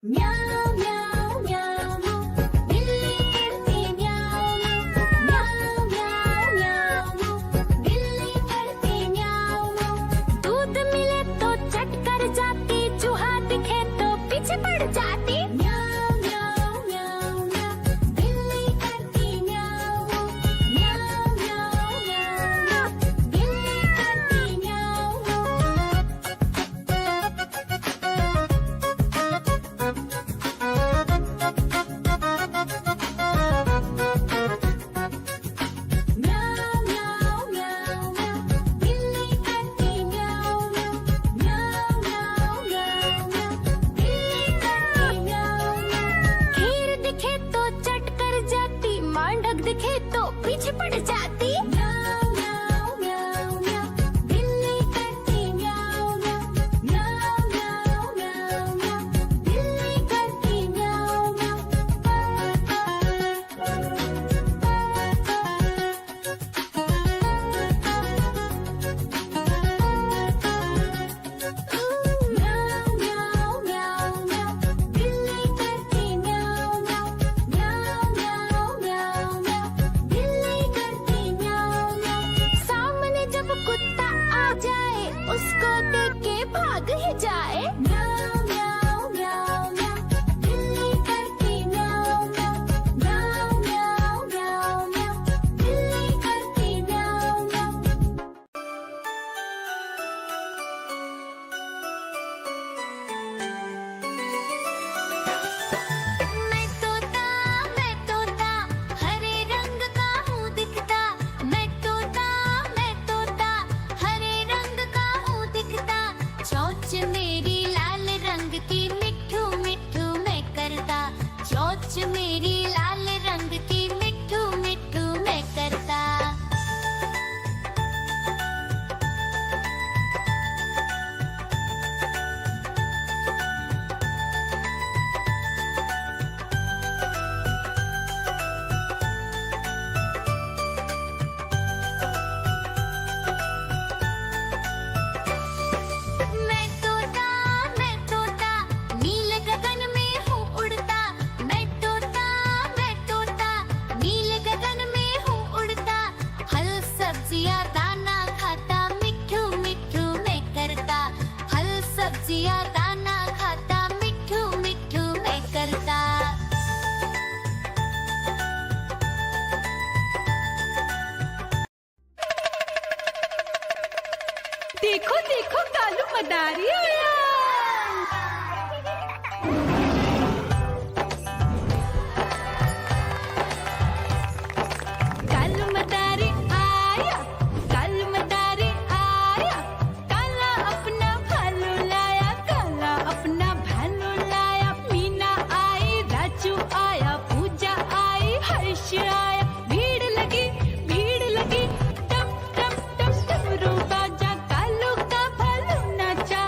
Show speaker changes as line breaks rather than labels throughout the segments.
म्याऊं म्याऊं म्याऊं बिल्ली करती म्याऊं म्याऊं म्याऊं म्याऊं बिल्ली करती म्याऊं। दूध मिले तो चट कर जाती, चूहा दिखे तो पीछे पड़ जाती। म्याऊं म्याऊं म्याऊं म्याऊं बिल्ली करती म्याऊं म्याऊं म्याऊं म्याऊं बिल्ली करती म्याऊं। म्याऊं म्याऊं म्याऊं म्याऊं बिल्ली करती म्याऊं म्याऊं म्याऊं म्याऊं म्याऊं बिल्ली करती म्याऊं। खीर दिखे तो चट कर जाती, मांडक दिखे तो पीछे पड़ जाती। म्याऊं म्याऊं म्याऊं म्याऊं बिल्ली करती म्याऊं म्याऊं म्याऊं म्याऊं म्याऊं बिल्ली करती म्याऊं म्याऊं म्याऊं म्याऊं म्याऊं बिल्ली करती म्याऊं म्याऊं म्याऊं म्याऊं म्याऊं बिल्ली करती म्याऊं। सामने जब कुत्ता आ जाए, उसको देख के भाग ही जाए। म्याऊं म्याऊं म्याऊं म्याऊं बिल्ली करती म्याऊं म्याऊं म्याऊं म्याऊं म्याऊं बिल्ली करती म्याऊं म्याऊं। मैं तोता हरे रंग का हूँ दिखता। मैं तोता हरे रंग का हूँ दिखता। चोंच मेरी लाल रंग की, मिट्ठू मिट्ठू मैं करता। चोंच मेरी लाल रंग की, मिट्ठू मिट्ठू मैं करता। मैं तोता नीले गगन में हूँ उड़ता। मैं तोता नीले गगन में हूँ उड़ता। फल सब्जियाँ दाना खाता, मिट्ठू मिट्ठू मैं करता। फल सब्जियाँ दाना खाता, मिट्ठू मिट्ठू मैं करता।
देखो देखो कालू मदारी आया। कालू मदारी आया, कालू मदारी आया। काला अपना भालू लाया, काला अपना भालू लाया। मीना आई, राजू आया, पूजा आई, हर्ष आया। भीड़ लगी डम डम डम डमरू बाजा। कालू का भालू नाचा,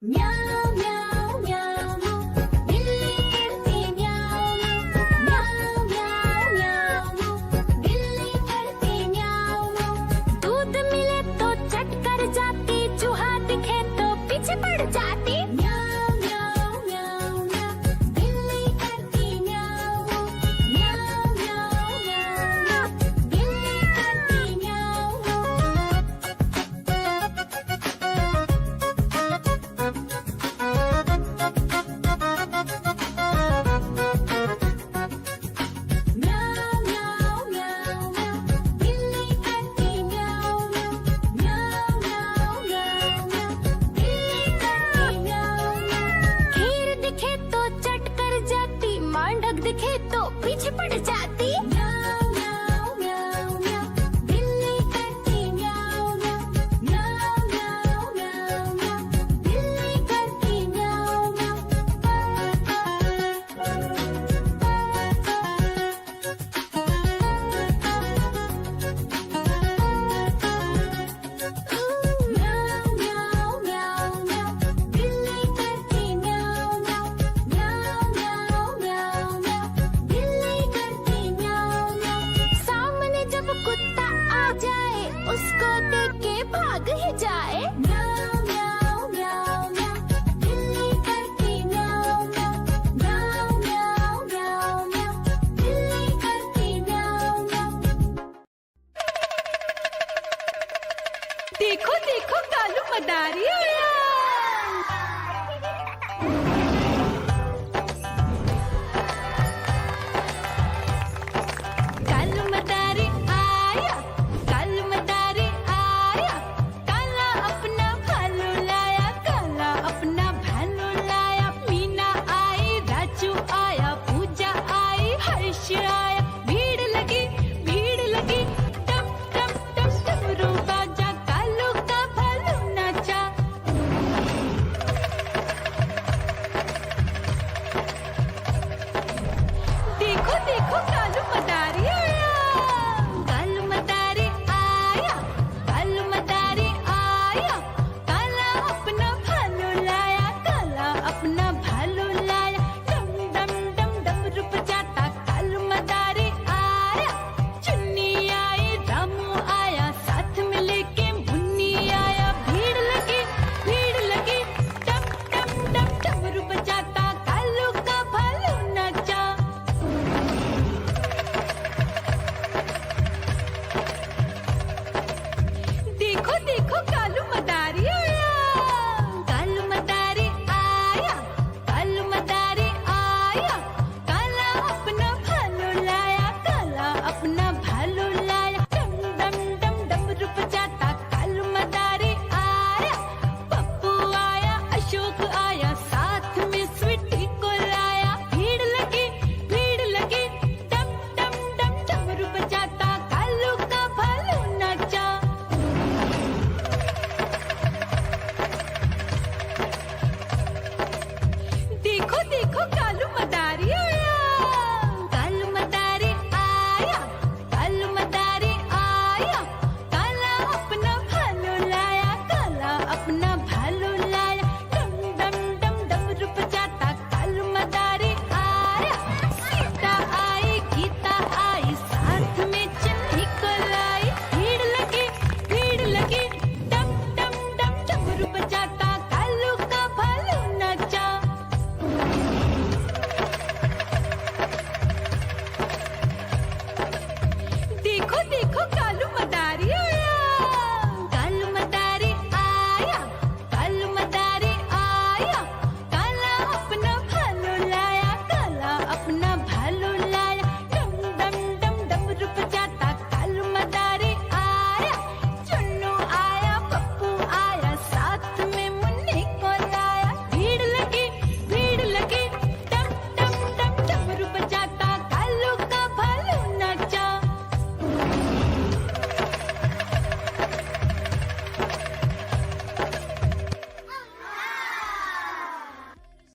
म्याऊं म्याऊं म्याऊं बिल्ली करती म्याऊं म्याऊं म्याऊं म्याऊं बिल्ली करती म्याऊं दूध मिले तो चट कर जाती चूहा दिखे तो पीछे पड़ जाती